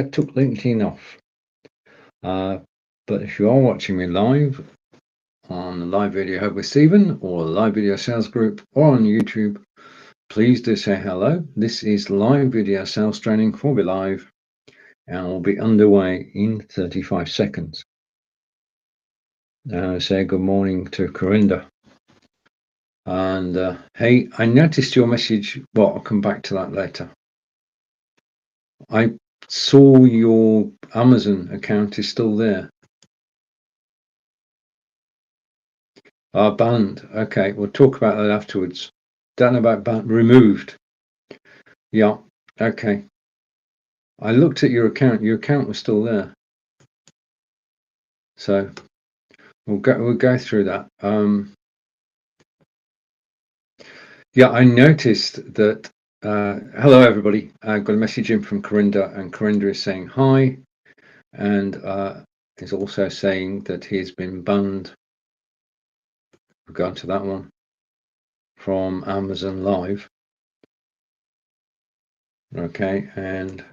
took LinkedIn off. But if you are watching me live on the Live Video Hub with Stephen or Live Video Sales Group or on YouTube, please do say hello. This is Live Video Sales Training for Be Live and will be underway in 35 seconds. Say good morning to Corinda. And hey, I noticed your message. Well, I'll come back to that later. I saw your Amazon account is still there. Banned. Okay, we'll talk about that afterwards. Don't know about banned. Removed. Yeah. Okay. I looked at your account. Your account was still there. So we'll go through that. Yeah, I noticed that. Hello, everybody. I got a message in from Corinda, and Corinda is saying hi, and is also saying that he has been banned. We'll go on to that one from Amazon Live. Okay, and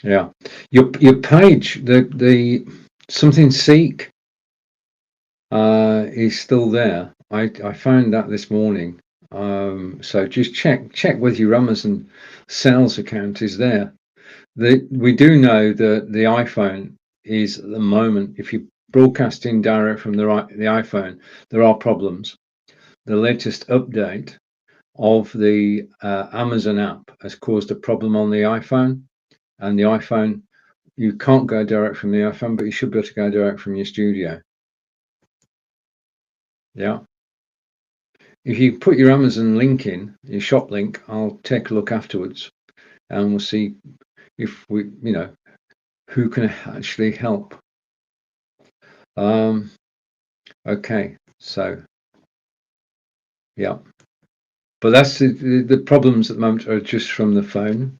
yeah, your page, the something seek is still there. I found that this morning. So just check whether your Amazon sales account is there. We do know that the iPhone is at the moment, if you're broadcasting direct from the iPhone, there are problems. The latest update of the Amazon app has caused a problem on the iPhone, and the iPhone, you can't go direct from the iPhone, but you should be able to go direct from your studio. Yeah. If you put your Amazon link in, your shop link, I'll take a look afterwards and we'll see if we, who can actually help. Okay, so yeah, but that's the problems at the moment are just from the phone.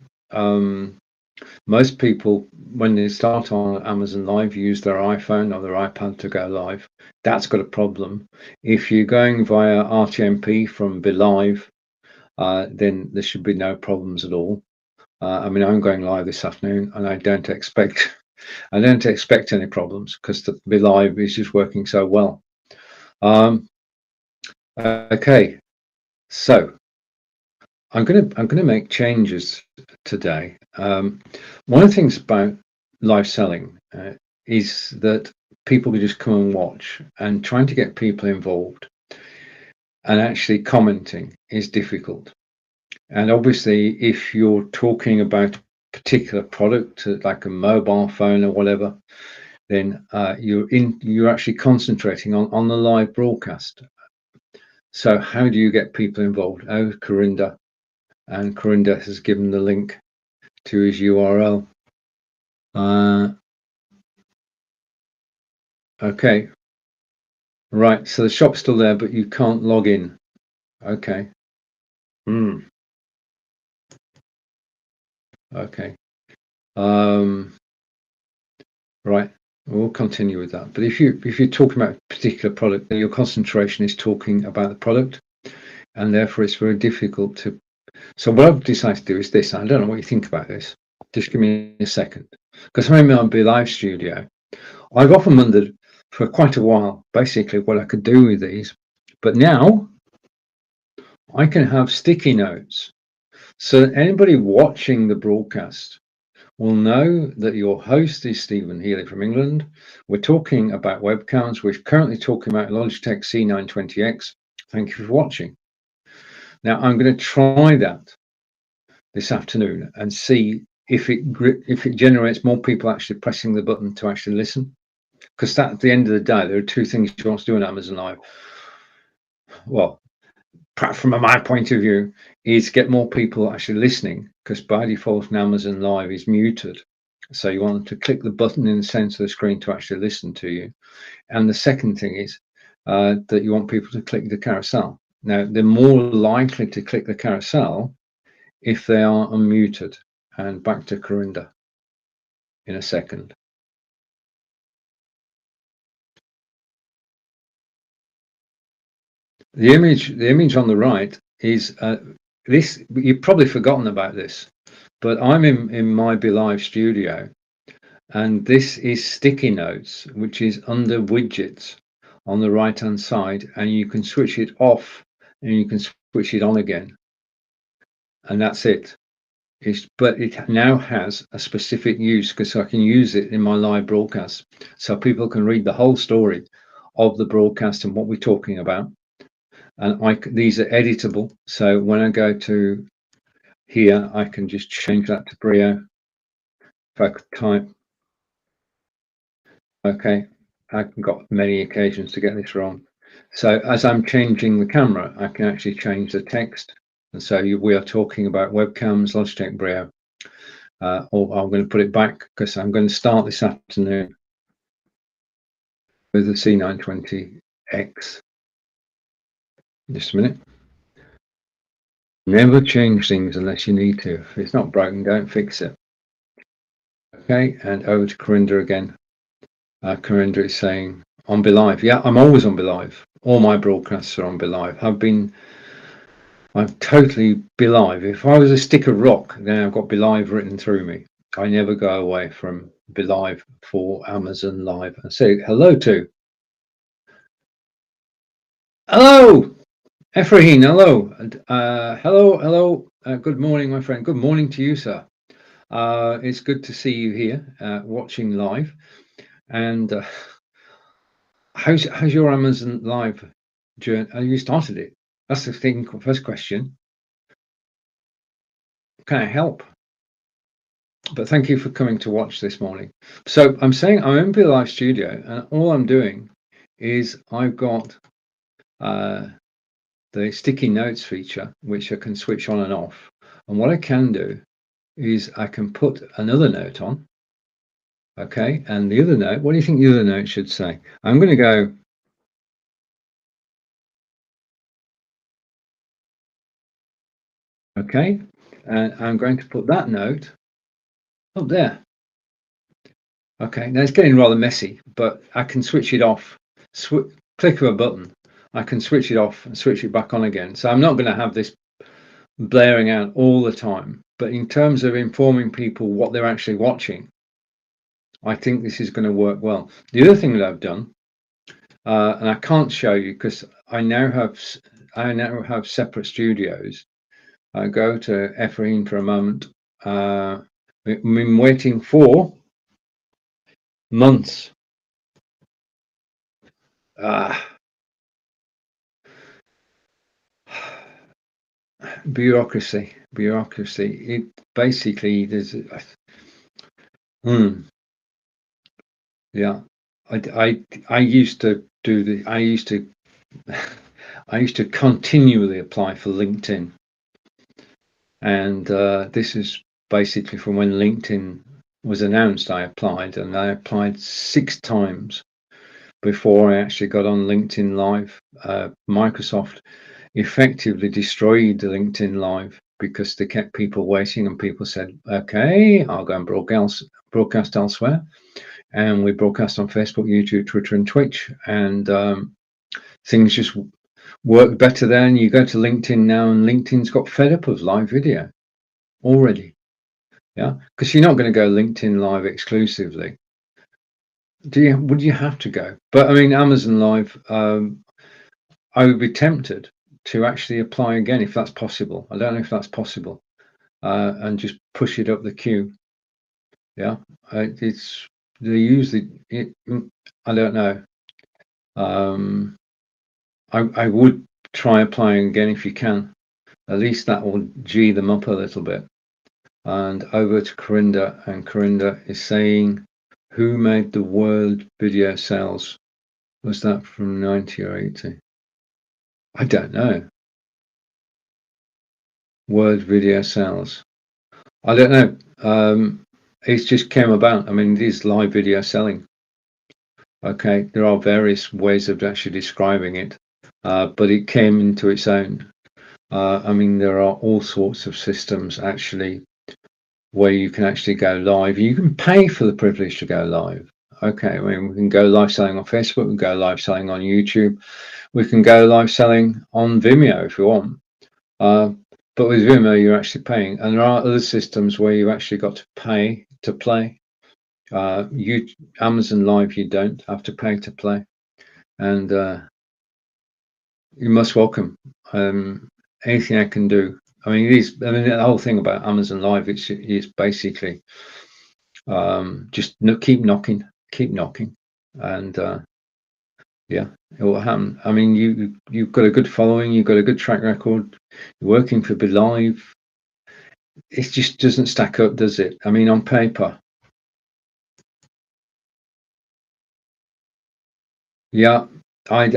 Most people, when they start on Amazon Live, use their iPhone or their iPad to go live. That's got a problem. If you're going via RTMP from Be Live, then there should be no problems at all. I mean, I'm going live this afternoon, and I don't expect any problems because the Be Live is just working so well. Okay, so I'm gonna make changes today. One of the things about live selling is that people can just come and watch, and trying to get people involved and actually commenting is difficult. And obviously, if you're talking about a particular product, like a mobile phone or whatever, then you're actually concentrating on the live broadcast. So how do you get people involved? Oh, Corinda, and Corinda has given the link to his URL. Okay, right. So the shop's still there, but you can't log in. Okay. Okay. Right. We'll continue with that. But if you're talking about a particular product, then your concentration is talking about the product, and therefore it's very difficult to. So what I've decided to do is this. I don't know what you think about this. Just give me a second, because I'm in my Be Live studio. I've often wondered for quite a while, basically, what I could do with these, but now I can have sticky notes, so that anybody watching the broadcast will know that your host is Stephen Healey from England. We're talking about webcams. We're currently talking about Logitech C920X. Thank you for watching. Now I'm going to try that this afternoon and see if it generates more people actually pressing the button to actually listen. Because at the end of the day, there are two things you want to do on Amazon Live. Well, from my point of view, is get more people actually listening, because by default in Amazon Live is muted. So you want to click the button in the center of the screen to actually listen to you. And the second thing is that you want people to click the carousel. Now, they're more likely to click the carousel if they are unmuted. And back to Corinda in a second. The image on the right is this. You've probably forgotten about this, but I'm in my Belive studio, and this is sticky notes, which is under widgets on the right hand side, and you can switch it off and you can switch it on again, and that's it. But it now has a specific use, because I can use it in my live broadcast, so people can read the whole story of the broadcast and what we're talking about. And these are editable, so when I go to here, I can just change that to Brio. If I could type, okay, I've got many occasions to get this wrong. So as I'm changing the camera, I can actually change the text. And so we are talking about webcams, Logitech Brio. Or I'm going to put it back, because I'm going to start this afternoon with the C920X. Just a minute. Never change things unless you need to. If it's not broken, don't fix it. Okay, and over to Corinda again. Corinda is saying, on Belive. Yeah, I'm always on Belive. All my broadcasts are on Belive. I'm totally Belive. If I was a stick of rock, then I've got Belive written through me. I never go away from Belive for Amazon Live. And say hello to. Hello, Ephraim. Hello. Hello. Good morning, my friend. Good morning to you, sir. It's good to see you here, watching live. And how's your Amazon Live journey? You started it. That's the thing. First question. Can I help? But thank you for coming to watch this morning. So I'm saying I'm in Be Live Studio, and all I'm doing is I've got the sticky notes feature, which I can switch on and off. And what I can do is I can put another note on. Okay, and the other note, what do you think the other note should say? I'm going to go, okay, and I'm going to put that note up there. Okay, now it's getting rather messy, but I can switch it off. Click of a button, I can switch it off and switch it back on again. So I'm not going to have this blaring out all the time. But in terms of informing people what they're actually watching, I think this is going to work well. The other thing that I've done, and I can't show you because I now have separate studios. I go to Ephraim for a moment. I've been waiting for months. Bureaucracy. It basically there's. Yeah, I used to do the. I used to continually apply for LinkedIn, and this is basically from when LinkedIn was announced. I applied 6 times before I actually got on LinkedIn Live. Microsoft effectively destroyed LinkedIn Live because they kept people waiting, and people said, okay, I'll go and broadcast elsewhere. And we broadcast on Facebook, YouTube, Twitter, and Twitch, and things just work better there. And you go to LinkedIn now, and LinkedIn's got fed up of live video already. Yeah, because you're not going to go LinkedIn Live exclusively. Would you have to go? But I mean, Amazon Live, I would be tempted to actually apply again if that's possible. I don't know if that's possible, and just push it up the queue. Yeah, it's they usually. I don't know. I would try applying again if you can. At least that will G them up a little bit. And over to Corinda, and Corinda is saying, who made the world video sales? Was that from 90 or 80? I don't know. Word video sales. I don't know. It just came about. I mean, it is live video selling. Okay, there are various ways of actually describing it, but it came into its own. I mean, there are all sorts of systems actually where you can actually go live. You can pay for the privilege to go live. Okay, I mean, we can go live selling on Facebook, we can go live selling on YouTube, we can go live selling on Vimeo if you want. But with Vimeo, you're actually paying, and there are other systems where you actually got to pay to play. Amazon Live, you don't have to pay to play, and you're most welcome. Anything I can do. I mean, the whole thing about Amazon Live, it's basically just keep knocking, and yeah, it will happen. I mean, you've got a good following, you've got a good track record, you're working for Belive. It just doesn't stack up, does it? I mean, on paper. Yeah, I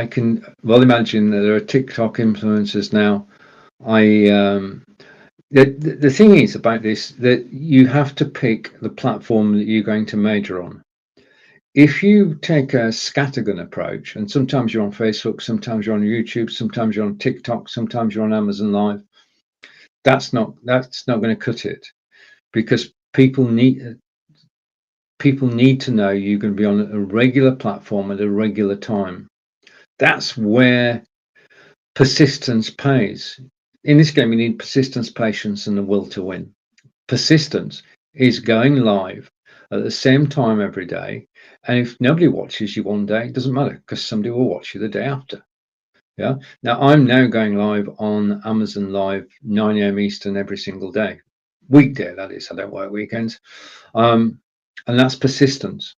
can well imagine that there are TikTok influencers now. The thing is about this, that you have to pick the platform that you're going to major on. If you take a scattergun approach, and sometimes you're on Facebook, sometimes you're on YouTube, sometimes you're on TikTok, sometimes you're on Amazon Live, that's not going to cut it, because people need to know you're going to be on a regular platform at a regular time. That's where persistence pays. In this game, you need persistence, patience, and the will to win. Persistence is going live at the same time every day, and if nobody watches you one day, it doesn't matter, because somebody will watch you the day after. Yeah. Now I'm now going live on Amazon Live 9 a.m. Eastern every single day, weekday that is. I don't work weekends, and that's persistence.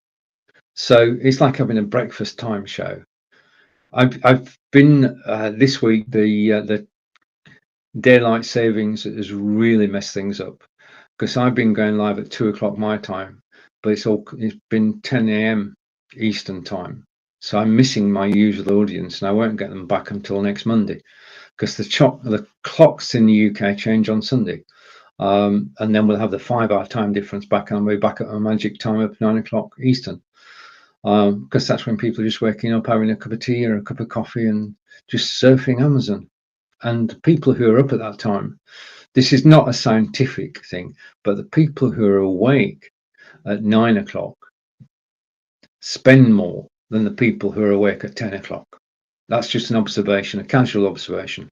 So it's like having a breakfast time show. I've been this week, the daylight savings has really messed things up, because I've been going live at 2 o'clock my time, but it's been 10 a.m. Eastern time. So I'm missing my usual audience, and I won't get them back until next Monday, because the clocks in the UK change on Sunday. And then we'll have the 5-hour time difference back, and we'll be back at our magic time of 9 o'clock Eastern. Because that's when people are just waking up, having a cup of tea or a cup of coffee and just surfing Amazon. And people who are up at that time, this is not a scientific thing, but the people who are awake at 9 o'clock spend more than the people who are awake at 10 o'clock. That's just an observation, a casual observation,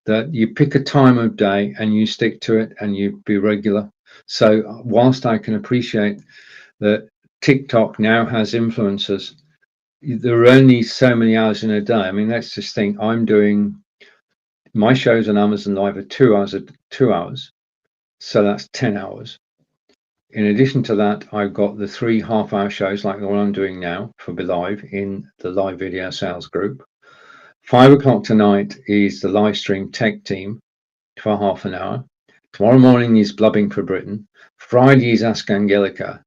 that you pick a time of day and you stick to it and you be regular. So whilst I can appreciate that TikTok now has influencers, there are only so many hours in a day. I mean, let's just think, I'm doing my shows on Amazon Live are 2 hours, so that's 10 hours. In addition to that, I've got the 3 half-hour shows like the one I'm doing now for Belive in the live video sales group. 5 o'clock tonight is the live stream tech team for half an hour. Tomorrow morning is Blubbing for Britain. Friday is Ask Angelica.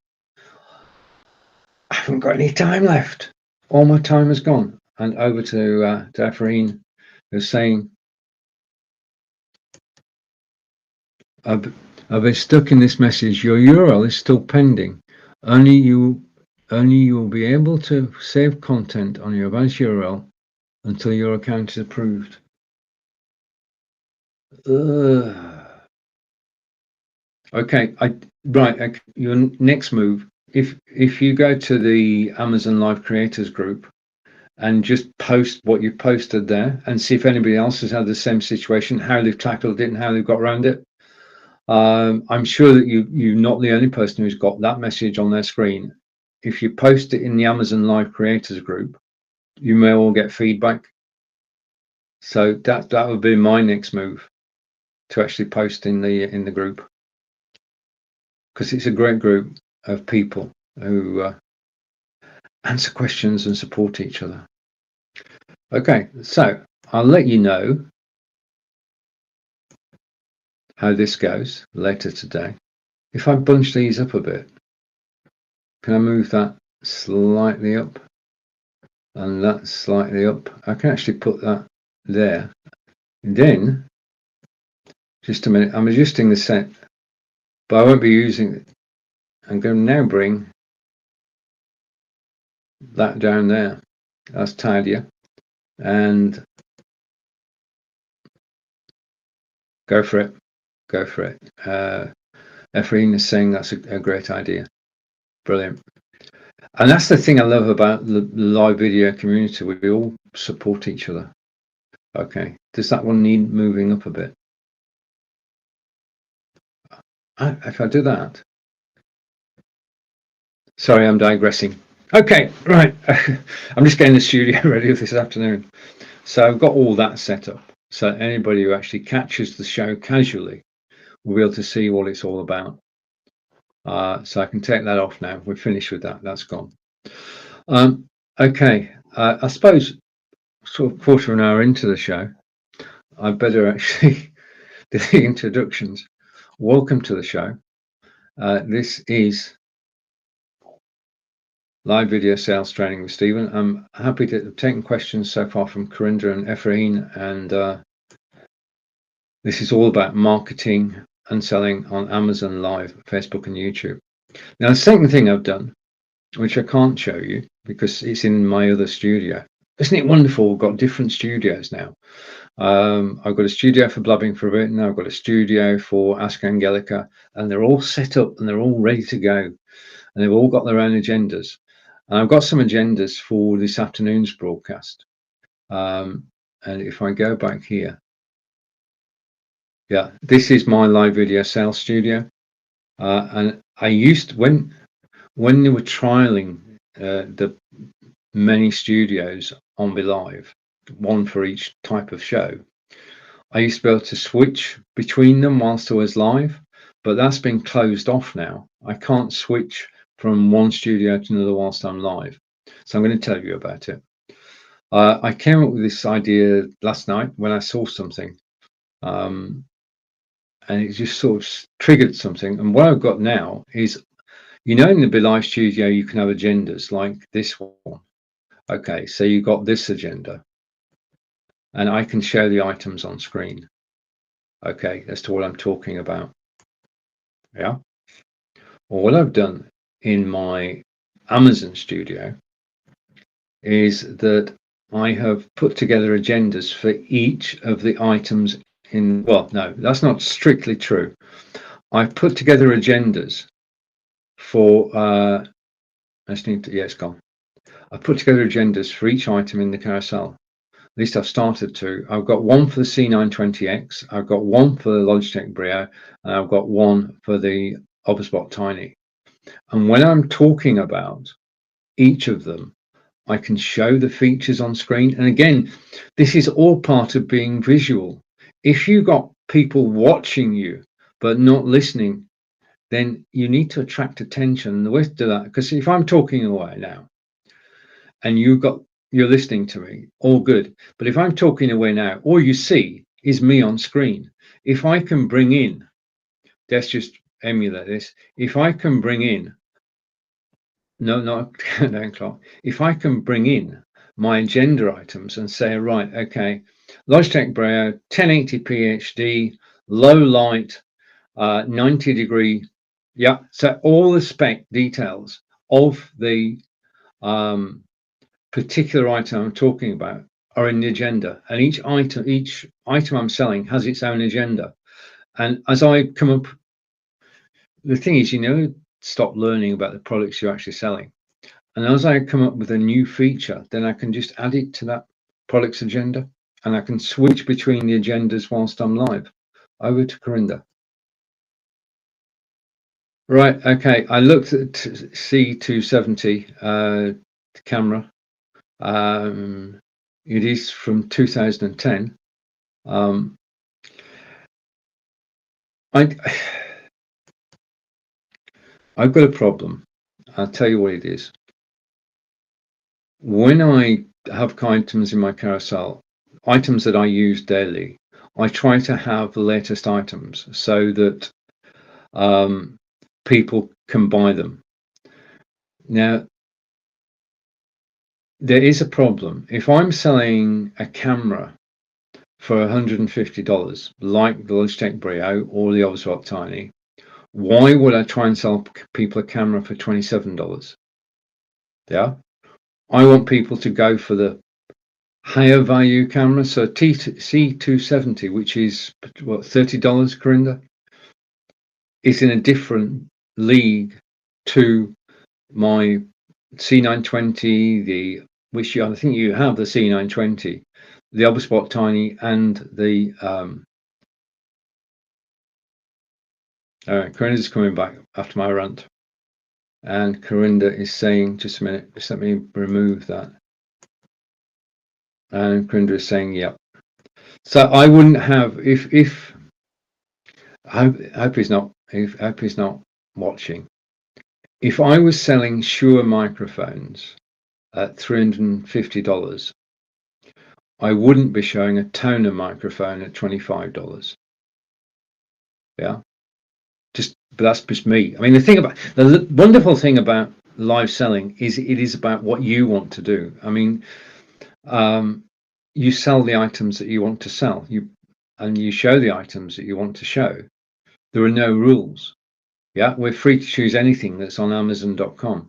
I haven't got any time left. All my time is gone. And over to Daphrine, who's saying, I've been stuck in this message. Your URL is still pending. Only you will be able to save content on your advanced URL until your account is approved. Okay, right. Your next move, if you go to the Amazon Live Creators group and just post what you posted there and see if anybody else has had the same situation, how they've tackled it and how they've got around it. I'm sure that you're not the only person who's got that message on their screen. If you post it in the Amazon Live Creators group, you may all get feedback. So that would be my next move, to actually post in the group, because it's a great group of people who answer questions and support each other. Okay, so I'll let you know how this goes later today. If I bunch these up a bit, can I move that slightly up and that slightly up? I can actually put that there. And then, just a minute, I'm adjusting the set, but I won't be using it. I'm going to now bring that down there. That's tidier. And go for it. Go for it. Daphrine is saying that's a great idea. Brilliant. And that's the thing I love about the live video community. We all support each other. Okay. Does that one need moving up a bit? If I do that, sorry, I'm digressing. Okay, right. I'm just getting the studio ready for this afternoon. So I've got all that set up. So anybody who actually catches the show casually will be able to see what it's all about. So I can take that off now. We're finished with that. That's gone. Okay. I suppose sort of quarter of an hour into the show, I better actually do the introductions. Welcome to the show. This is live video sales training with Stephen. I'm happy to have taken questions so far from Corinda and Ephraim, and this is all about marketing and selling on Amazon Live, Facebook and YouTube. Now, the second thing I've done, which I can't show you because it's in my other studio. Isn't it wonderful? We've got different studios now. I've got a studio for Blabbing for a bit, and I've got a studio for Ask Angelica, and they're all set up and they're all ready to go, and they've all got their own agendas. And I've got some agendas for this afternoon's broadcast. And if I go back here, yeah, this is my live video sales studio. And I used when they were trialing the many studios on Be Live, one for each type of show, I used to be able to switch between them whilst I was live, but that's been closed off now. I can't switch from one studio to another whilst I'm live. So I'm going to tell you about it. I came up with this idea last night when I saw something, and it just sort of triggered something. And what I've got now is, in the Be Live studio, you can have agendas like this one. Okay, so you've got this agenda, and I can show the items on screen. Okay, as to what I'm talking about. Yeah. Well, what I've done in my Amazon studio is that I have put together agendas for each of the items in, well, no, that's not strictly true. I've put together agendas for, I just need to, yeah, it's gone. I've put together agendas for each item in the carousel. At least I've started to. I've got one for the C920X, I've got one for the Logitech Brio, and I've got one for the Obusbot Tiny. And when I'm talking about each of them, I can show the features on screen. And again, this is all part of being visual. If you've got people watching you but not listening, then you need to attract attention. And the way to do that, because if I'm talking away now and you're listening to me, all good. But if I'm talking away now, all you see is me on screen. If I can bring in, let's just emulate this. If I can bring in, no, not countdown clock. If I can bring in my agenda items and say, right, okay, Logitech Brio, 1080p HD, low light, 90 degree. Yeah, so all the spec details of the particular item I'm talking about are in the agenda, and each item I'm selling has its own agenda. And as I come up, the thing is, stop learning about the products you're actually selling. And as I come up with a new feature, then I can just add it to that product's agenda, and I can switch between the agendas whilst I'm live. Over to Corinda. Right, okay, I looked at C270 camera. It is from 2010. I've got a problem. I'll tell you what it is. When I have items in my carousel, items that I use daily, I try to have the latest items so that people can buy them. Now, there is a problem. If I'm selling a camera for $150, like the Logitech Brio or the Obusbot Tiny, why would I try and sell people a camera for $27? Yeah, I want people to go for the higher value camera. So C270, which is what, $30, Corinda, is in a different league to my C920, I think you have the C920. the HubSpot Tiny and the Corinda's coming back after my rant, and Corinda is saying, just a minute, just let me remove that. And Corinda is saying, yep. So I wouldn't have, if I hope he's not watching. If I was selling Shure microphones at $350, I wouldn't be showing a toner microphone at $25. Yeah, but that's just me. I mean, the wonderful thing about live selling is it is about what you want to do. I mean, you sell the items that you want to sell, and you show the items that you want to show. There are no rules. Yeah, we're free to choose anything that's on Amazon.com.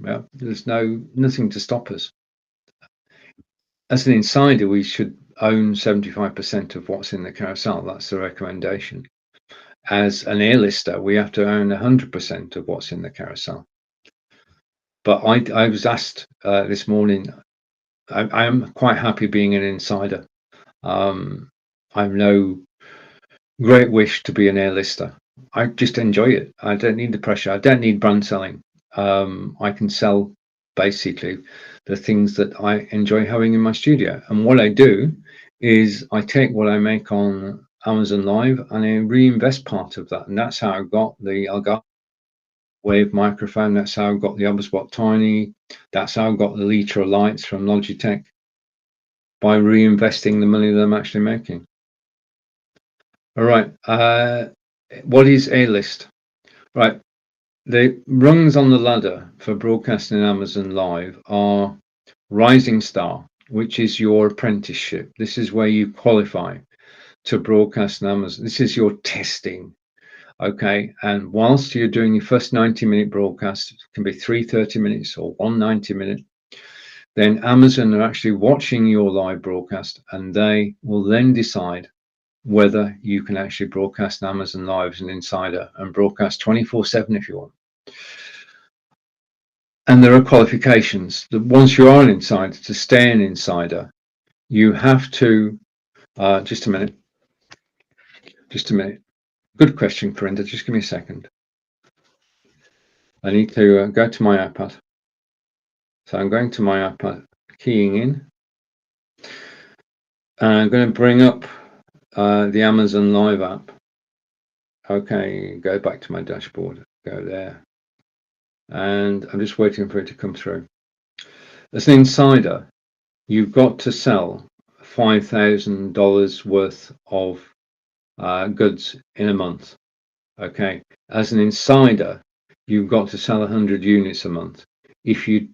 Yeah, there's nothing to stop us. As an insider, we should own 75% of what's in the carousel. That's the recommendation. As an A-lister, we have to own 100% of what's in the carousel. But I was asked this morning, I am quite happy being an insider. I've no great wish to be an A-lister. I just enjoy it. I don't need the pressure. I don't need brand selling. I can sell basically the things that I enjoy having in my studio. And what I do is I take what I make on Amazon Live and I reinvest part of that. And that's how I got the Elgato Wave microphone. That's how I got the HubSpot Tiny. That's how I got the Litra lights from Logitech, by reinvesting the money that I'm actually making. All right. What is A-list? Right. The rungs on the ladder for broadcasting Amazon Live are Rising Star, which is your apprenticeship. This is where you qualify to broadcast on Amazon. This is your testing. Okay. And whilst you're doing your first 90-minute broadcast, it can be 3 30 minutes or 1 90-minute, then Amazon are actually watching your live broadcast and they will then decide whether you can actually broadcast Amazon Live as an insider and broadcast 24/7 if you want. And there are qualifications that once you are an insider, to stay an insider, you have to, just a minute. Good question, Corinda. Just give me a second. I need to go to my iPad. So I'm going to my iPad, keying in. And I'm going to bring up the Amazon Live app. Okay, go back to my dashboard. Go there. And I'm just waiting for it to come through. As an insider, you've got to sell $5,000 worth of goods in a month. Okay, as an insider, you've got to sell 100 units a month. If you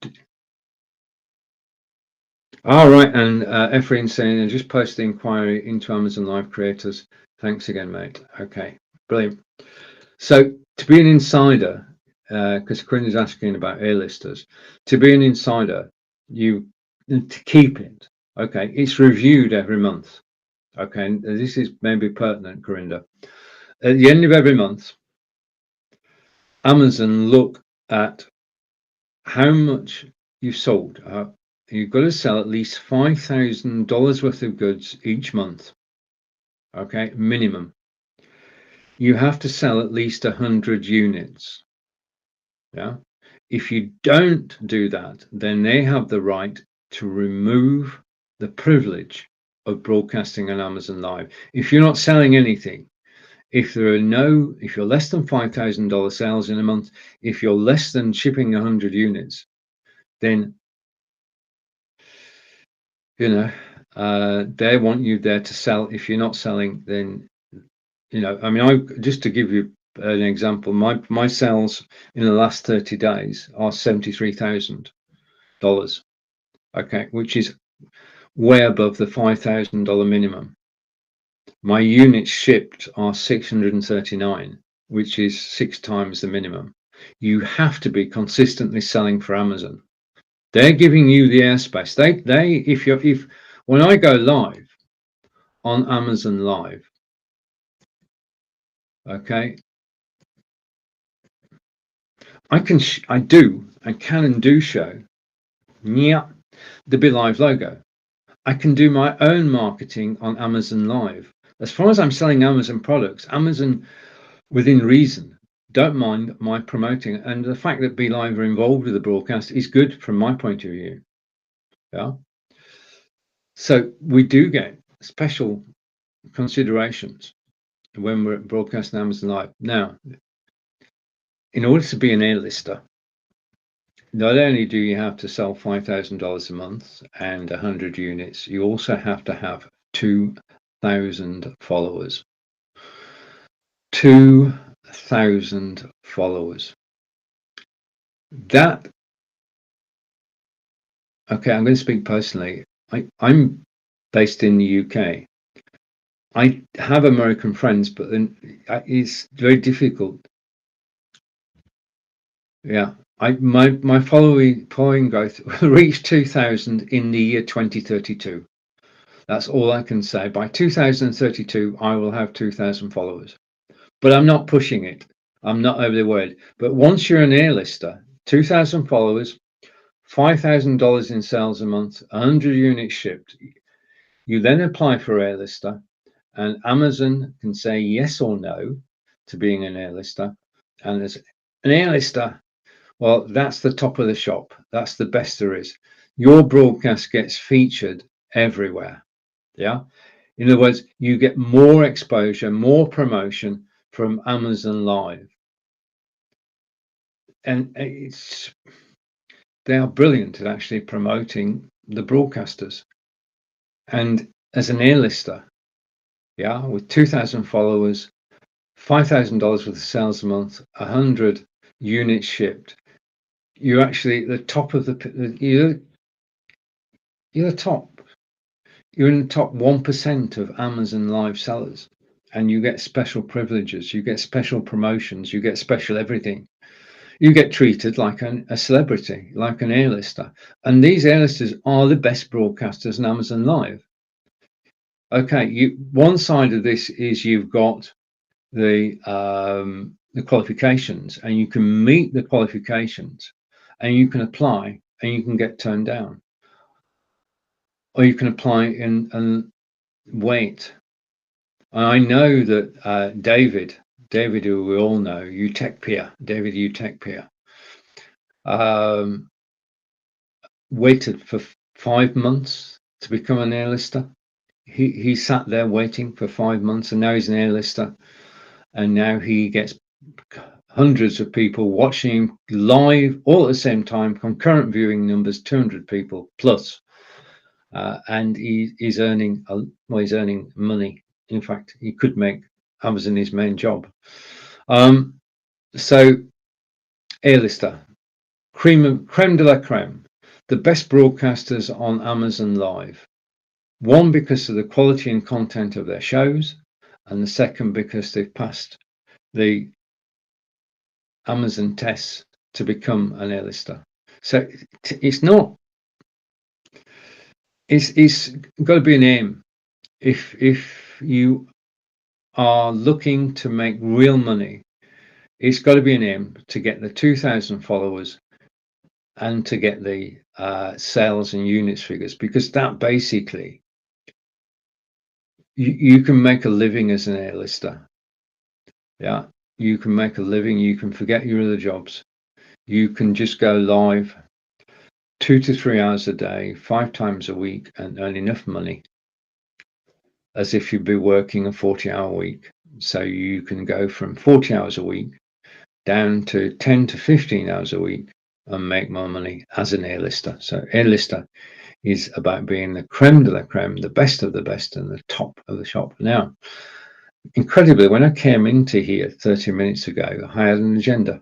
all right, and Ephraim saying, and just post the inquiry into Amazon Live creators. Thanks again, mate. Okay, brilliant. So to be an insider, because Corinne is asking about A-listers, to be an insider, you to keep it. Okay, it's reviewed every month. Okay, and this is maybe pertinent, Corinda. At the end of every month, Amazon look at how much you've sold. You've got to sell at least $5,000 worth of goods each month. Okay, minimum. You have to sell at least 100 units. Yeah. If you don't do that, then they have the right to remove the privilege of broadcasting on Amazon Live. If you're not selling anything, if you're less than $5,000 sales in a month, if you're less than shipping 100 units, then they want you there to sell. If you're not selling, then I mean, just to give you an example, my sales in the last 30 days are $73,000. Okay, which is way above the $5,000 minimum. My units shipped are 639, which is 6 times the minimum. You have to be consistently selling for Amazon. They're giving you the airspace. If when I go live on Amazon Live, okay, I can and do show the Be Live logo. I can do my own marketing on Amazon Live. As far as I'm selling Amazon products, Amazon, within reason, don't mind my promoting. And the fact that Be Live are involved with the broadcast is good from my point of view. Yeah. So we do get special considerations when we're broadcasting Amazon Live. Now, in order to be an A-lister, not only do you have to sell $5,000 a month and 100 units, you also have to have 2,000 followers. 2,000 followers. That, okay, I'm going to speak personally. I'm based in the UK. I have American friends, but then it's very difficult. Yeah, my following growth will reach 2,000 in the year 2032. That's all I can say. By 2032, I will have 2,000 followers. But I'm not pushing it. I'm not over the word. But once you're an A-lister, 2,000 followers, $5,000 in sales a month, 100 units shipped. You then apply for A-lister, and Amazon can say yes or no to being an A-lister. And as an A-lister, well, that's the top of the shop. That's the best there is. Your broadcast gets featured everywhere. Yeah. In other words, you get more exposure, more promotion from Amazon Live. And they are brilliant at actually promoting the broadcasters. And as an A-lister, yeah, with 2,000 followers, $5,000 worth of sales a month, 100 units shipped, you're actually at the top of you're the top. You're in the top 1% of Amazon Live sellers, and you get special privileges, you get special promotions, you get special everything. You get treated like a celebrity, like an A-lister. And these A-listers are the best broadcasters in Amazon Live. Okay, one side of this is you've got the qualifications, and you can meet the qualifications, and you can apply, and you can get turned down, or you can apply and wait. And I know that David, who we all know, David Utechpia, waited for 5 months to become an A-lister. He sat there waiting for 5 months, and now he's an A-lister, and now he gets hundreds of people watching him live all at the same time, concurrent viewing numbers, 200 people plus, and he's earning he's earning money. In fact, he could make Amazon his main job. So A-lister, creme de la creme, the best broadcasters on Amazon Live. One, because of the quality and content of their shows, and the second, because they've passed the Amazon tests to become an A-lister. So it's got to be an aim. If you are looking to make real money, it's got to be an aim to get the 2,000 followers and to get the sales and units figures, because that basically you can make a living as an A-lister. Yeah, you can make a living. You can forget your other jobs. You can just go live 2 to 3 hours a day, 5 times a week, and earn enough money as if you'd be working a 40-hour week. So you can go from 40 hours a week down to 10 to 15 hours a week and make more money as an A-lister. So A-lister is about being the creme de la creme, the best of the best, and the top of the shop. Now, incredibly, when I came into here 30 minutes ago, I had an agenda.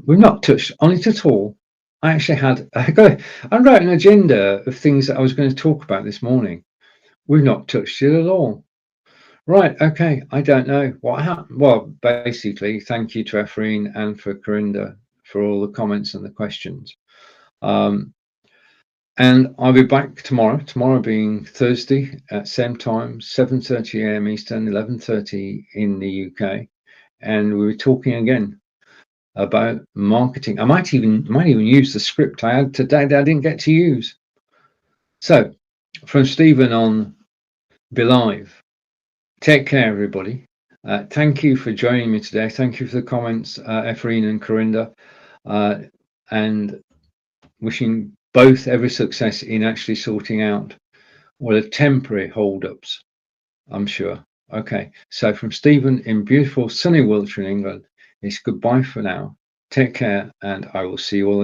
We've not touched on it at all. I wrote an agenda of things that I was going to talk about this morning. We've not touched it at all. Right, okay, I don't know what happened. Well, basically, thank you to Efreen and for Corinda for all the comments and the questions. And I'll be back tomorrow being Thursday at same time, 7:30 a.m. Eastern, 11:30 in the UK. And we were talking again about marketing. I might even use the script I had today that I didn't get to use. So from Stephen on Belive. Take care, everybody. Thank you for joining me today. Thank you for the comments, Efreen and Corinda, and wishing both every success in actually sorting out what are temporary hold-ups, I'm sure. Okay, so from Stephen in beautiful sunny Wiltshire in England, it's goodbye for now. Take care, and I will see you all again.